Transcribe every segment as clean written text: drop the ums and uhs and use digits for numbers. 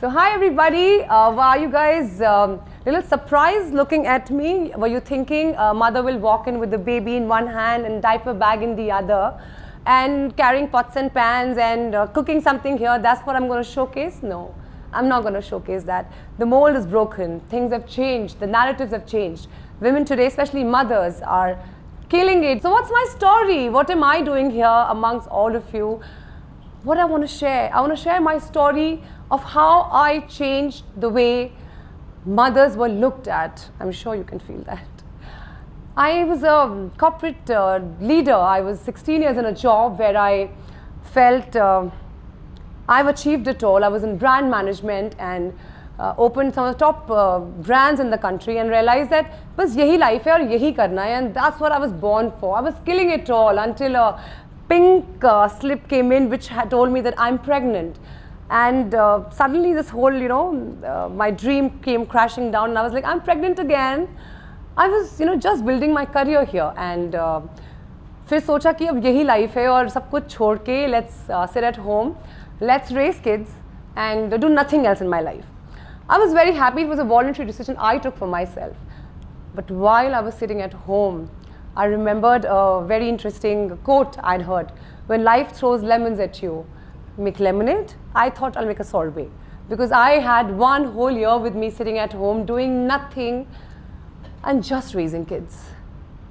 So hi everybody, were you guys little surprised looking at me? Were you thinking mother will walk in with the baby in one hand and diaper bag in the other and carrying pots and pans and cooking something here, that's what I'm going to showcase? No, I'm not going to showcase that. The mold is broken, things have changed, the narratives have changed. Women today, especially mothers, are killing it. So what's my story? What am I doing here amongst all of you? What I want to share? I want to share my story of how I changed the way mothers were looked at. I'm sure you can feel that. I was a corporate leader. I was 16 years in a job where I felt I've achieved it all. I was in brand management and opened some of the top brands in the country and realized that bas yahi life hai aur yahi karna hai, and that's what I was born for. I was killing it all until a pink slip came in which had told me that I'm pregnant. And suddenly this whole, my dream came crashing down and I was like, I'm pregnant again. I was, just building my career here. And फिर सोचा कि अब यही life है और सब कुछ छोड़ के let's sit at home, let's raise kids and do nothing else in my life. I was very happy. It was a voluntary decision I took for myself. But while I was sitting at home, I remembered a very interesting quote I'd heard. When life throws lemons at you, make lemonade. I thought I'll make a sorbet because I had one whole year with me sitting at home doing nothing and just raising kids,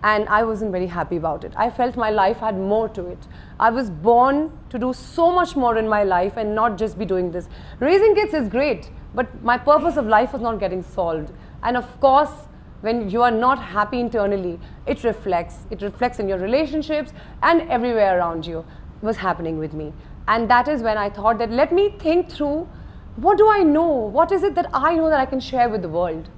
and I wasn't very happy about it. I felt my life had more to it. I was born to do so much more in my life and not just be doing this. Raising kids is great, but my purpose of life was not getting solved. And of course, when you are not happy internally, it reflects in your relationships and everywhere around you. It was happening with me. And that is when I thought that let me think through, what do I know? What is it that I know that I can share with the world?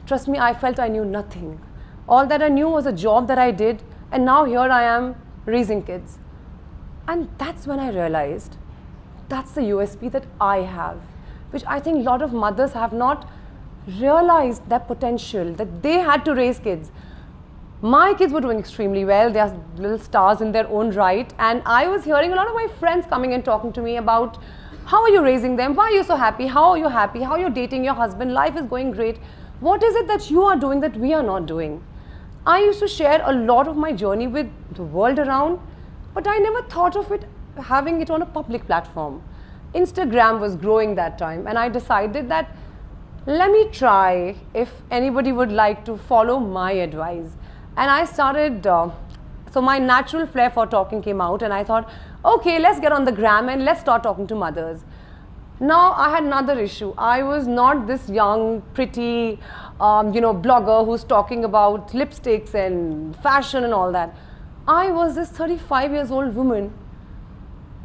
Trust me, I felt I knew nothing. All that I knew was a job that I did, and now here I am raising kids. And that's when I realized that's the USP that I have, which I think a lot of mothers have not realized that potential, that they had to raise kids. My kids were doing extremely well. They are little stars in their own right. And I was hearing a lot of my friends coming and talking to me about how are you raising them? Why are you so happy? How are you happy? How are you dating your husband? Life is going great. What is it that you are doing that we are not doing? I used to share a lot of my journey with the world around, but I never thought of it having it on a public platform. Instagram was growing that time, and I decided that let me try if anybody would like to follow my advice. And I started, so my natural flair for talking came out, and I thought, okay, let's get on the gram and let's start talking to mothers. Now I had another issue. I was not this young, pretty, blogger who's talking about lipsticks and fashion and all that. I was this 35 years old woman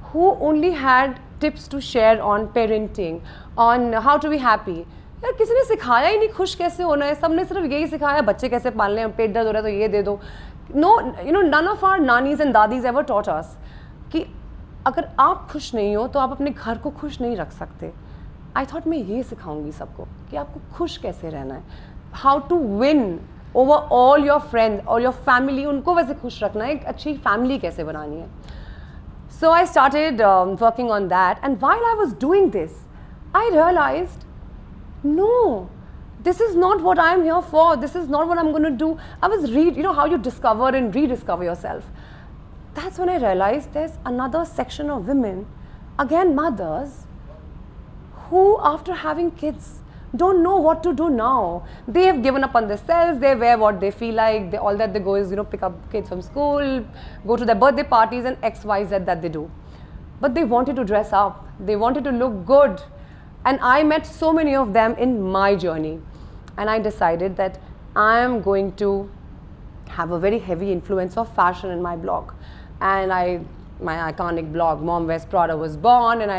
who only had tips to share on parenting, on how to be happy. यार किसी ने सिखाया ही नहीं खुश कैसे होना है, सबने सिर्फ यही सिखाया बच्चे कैसे पालने हैं, पेट दर्द हो रहा है तो ये दे दो. No, none of our nannies and dadis ever taught us कि अगर आप खुश नहीं हो तो आप अपने घर को खुश नहीं रख सकते. I thought मैं ये सिखाऊंगी सबको कि आपको खुश कैसे रहना है, how to win over all your friends or your family, उनको वैसे खुश रखना है, एक अच्छी family कैसे बनानी है. So I started working on that, and while I was doing this, I realized, no, this is not what I'm here for. This is not what I'm going to do. I was how you discover and rediscover yourself. That's when I realized there's another section of women, again mothers, who after having kids don't know what to do now. They have given up on themselves. They wear what they feel like. All that they go is, pick up kids from school, go to their birthday parties and X, Y, Z that they do. But they wanted to dress up. They wanted to look good. And I met so many of them in my journey. And I decided that I am going to have a very heavy influence of fashion in my blog. And my iconic blog, Momwearsprada, was born, and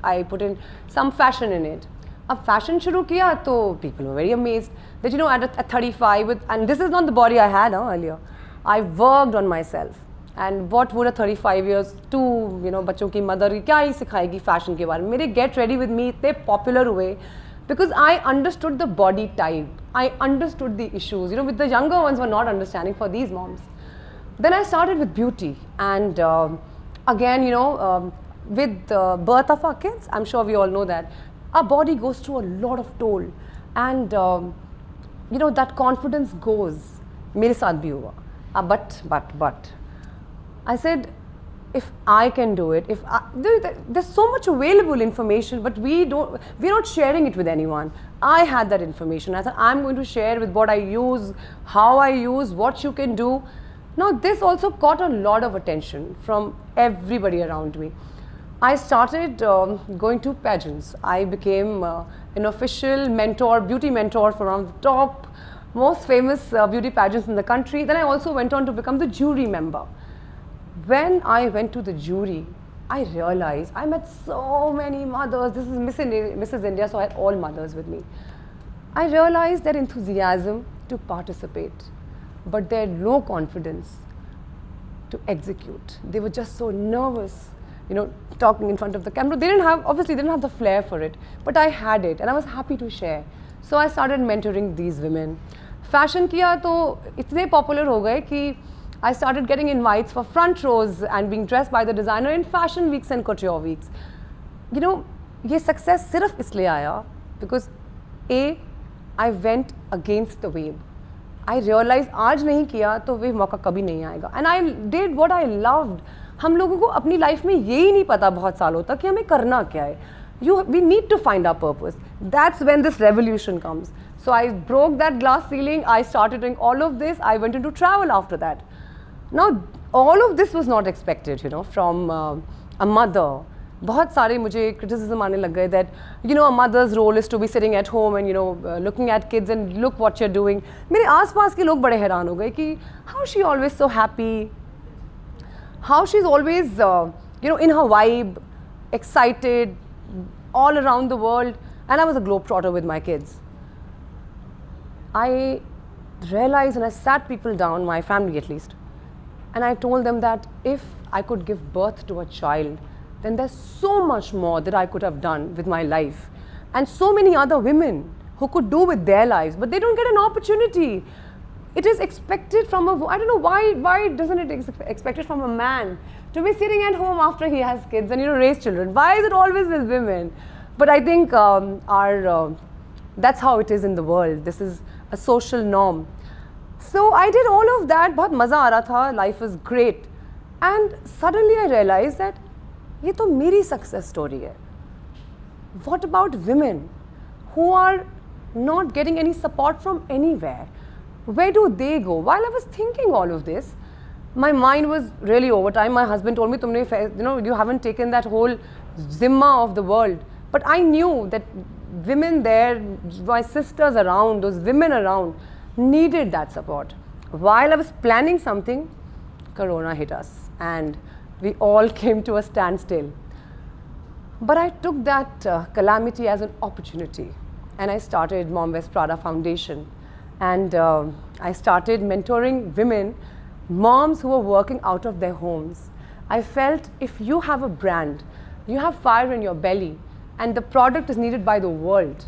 I put in some fashion in it. Ab fashion shuru kiya, so people were very amazed that, at 35, and this is not the body I had earlier. I worked on myself. And what would a 35 years to बच्चों की mother क्या ही सिखाएगी fashion के बारे में. मेरे get ready with me इतने popular हुए because I understood the body type. I understood the issues. With the younger ones were not understanding for these moms. Then I started with beauty, and again, with the birth of our kids, I'm sure we all know that our body goes through a lot of toll, and that confidence goes. मेरे साथ भी हुआ. But I said, if I can do it, there's so much available information, but we're not sharing it with anyone. I had that information. I said, I'm going to share with what I use, how I use, what you can do. Now this also caught a lot of attention from everybody around me. I started going to pageants. I became an official mentor, beauty mentor for one of the top, most famous beauty pageants in the country. Then I also went on to become the jury member. When I went to the jury, I realized I met so many mothers. This is Mrs. India, so I had all mothers with me. I realized their enthusiasm to participate, but their low confidence to execute. They were just so nervous, talking in front of the camera. Obviously they didn't have the flair for it, but I had it and I was happy to share. So I started mentoring these women. Fashion kiya to itne popular ho gaye ki I started getting invites for front rows and being dressed by the designer in fashion weeks and couture weeks. Ye success sirf isliye aaya because I went against the wave. I realized आज नहीं किया तो वे मौका कभी नहीं आएगा. And I did what I loved. हम लोगों को अपनी लाइफ में यही नहीं पता बहुत सालों तक कि हमें करना क्या है. We need to find our purpose. That's when this revolution comes. So I broke that glass ceiling. I started doing all of this. I went into travel after that. Now all of this was not expected, from a mother. बहुत सारे मुझे criticism आने लग गए that a mother's role is to be sitting at home and looking at kids and look what you're doing. मेरे आसपास के लोग बड़े हैरान हो गए कि how she always so happy, how she's always in her vibe, excited, all around the world, and I was a globetrotter with my kids. I realized, and I sat people down, my family at least, and I told them that if I could give birth to a child, then there's so much more that I could have done with my life, and so many other women who could do with their lives, but they don't get an opportunity. It is expected from I don't know why doesn't it expected from a man to be sitting at home after he has kids and raise children? Why is it always with women? But I think that's how it is in the world. This is a social norm. So I did all of that. बहुत मजा आ रहा था. Life was great, and suddenly I realized that ये तो मेरी success story है. What about women who are not getting any support from anywhere? Where do they go? While I was thinking all of this, my mind was really over time. My husband told me, "Tumne, you haven't taken that whole zimma of the world." But I knew that women there, my sisters around, those women around, needed that support. While I was planning something, Corona hit us, and we all came to a standstill. But I took that calamity as an opportunity, and I started Momwearsprada Foundation. And I started mentoring women, moms who were working out of their homes. I felt if you have a brand, you have fire in your belly, and the product is needed by the world,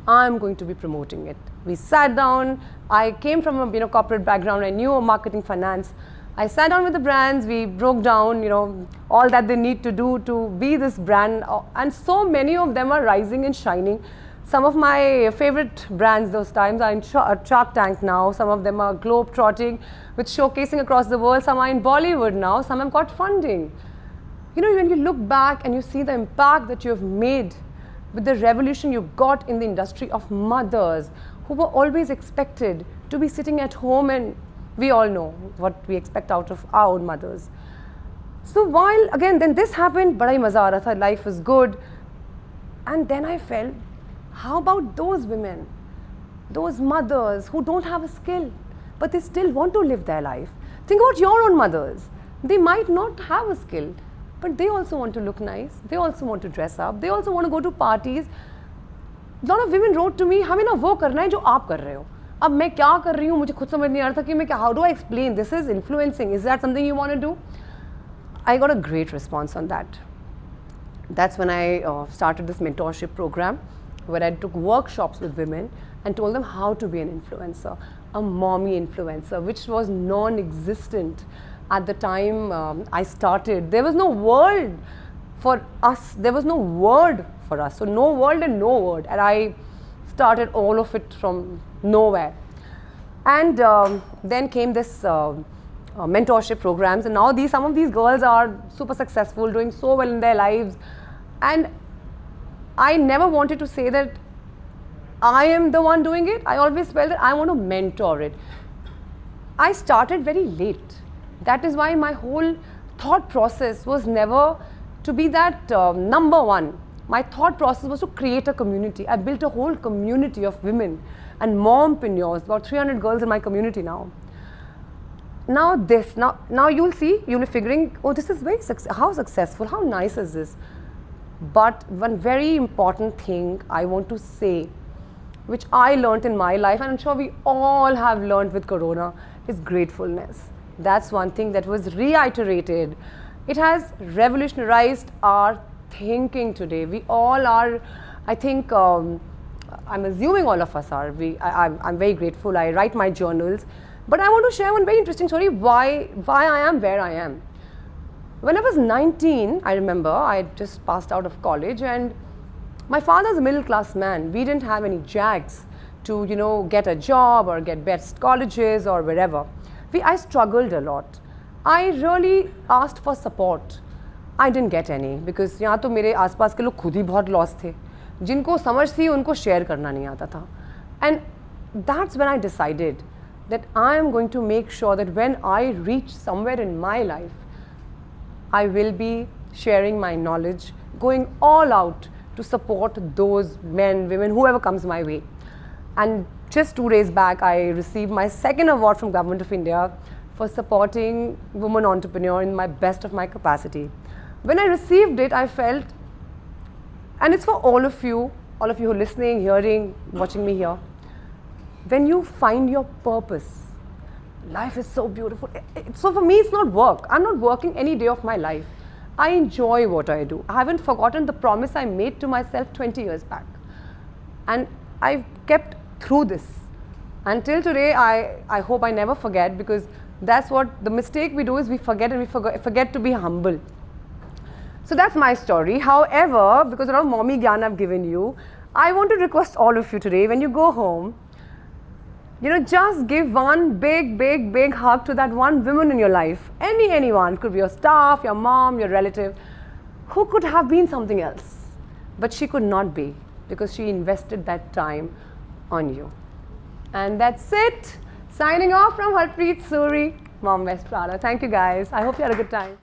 I'm going to be promoting it. We sat down. I came from a corporate background. I knew marketing, finance. I sat down with the brands. We broke down all that they need to do to be this brand, and so many of them are rising and shining. Some of my favorite brands those times are in Shark Tank now. Some of them are globe-trotting with showcasing across the world. Some are in Bollywood now. Some have got funding. When you look back and you see the impact that you have made with the revolution you got in the industry of mothers who were always expected to be sitting at home, and we all know what we expect out of our own mothers. So while again then this happened, bada hi maza aa raha tha, life was good, and then I felt, how about those women, those mothers who don't have a skill, but they still want to live their life? Think about your own mothers. They might not have a skill, but they also want to look nice. They also want to dress up. They also want to go to parties. A lot of women wrote to me, हमें ना वो करना है जो आप कर रहे हो. अब मैं क्या कर रही हूँ मुझे खुद समझ नहीं आ रहा था कि मैं क्या, how do I explain? This is influencing. Is that something you want to do? I got a great response on that. That's when I started this mentorship program, where I took workshops with women and told them how to be an influencer, a mommy influencer, which was non-existent at the time I started. There was no word for us, there was no word for us. So no world and no word. And I started all of it from nowhere. And then came this mentorship programs, and now some of these girls are super successful, doing so well in their lives. And I never wanted to say that I am the one doing it. I always felt that I want to mentor it. I started very late. That is why my whole thought process was never to be that number one. My thought process was to create a community. I built a whole community of women and mompreneurs, about 300 girls in my community now. Now you'll see, you'll be figuring, oh, this is how successful, how nice is this? But one very important thing I want to say, which I learned in my life, and I'm sure we all have learned with Corona, is gratefulness. That's one thing that was reiterated. It has revolutionized our thinking today. We all are, I think, I'm assuming all of us are. I'm very grateful. I write my journals. But I want to share one very interesting story why I am where I am. When I was 19, I remember I had just passed out of college, and my father's a middle class man. We didn't have any jags to, get a job or get best colleges or wherever. I struggled a lot. I really asked for support. I didn't get any because यहाँ तो मेरे आसपास के लोग खुद ही बहुत loss थे. जिनको समझ थी उनको शेयर करना नहीं आता था. And that's when I decided that I am going to make sure that when I reach somewhere in my life, I will be sharing my knowledge, going all out to support those men, women, whoever comes my way. And just 2 days back, I received my second award from Government of India for supporting women entrepreneur in my best of my capacity. When I received it, I felt, and it's for all of you who are listening, hearing, watching me here, when you find your purpose, life is so beautiful. So for me, it's not work. I'm not working any day of my life. I enjoy what I do. I haven't forgotten the promise I made to myself 20 years back. And I've kept through this. Until today, I hope I never forget, because that's what the mistake we do is we forget, and we forget to be humble. So that's my story. However, because a lot of mommy gyan I've given you, I want to request all of you today, when you go home, just give one big hug to that one woman in your life. Anyone, could be your staff, your mom, your relative, who could have been something else, but she could not be because she invested that time on you. And that's it. Signing off from Harpreeth Suri, Momwearsprada. Thank you guys. I hope you had a good time.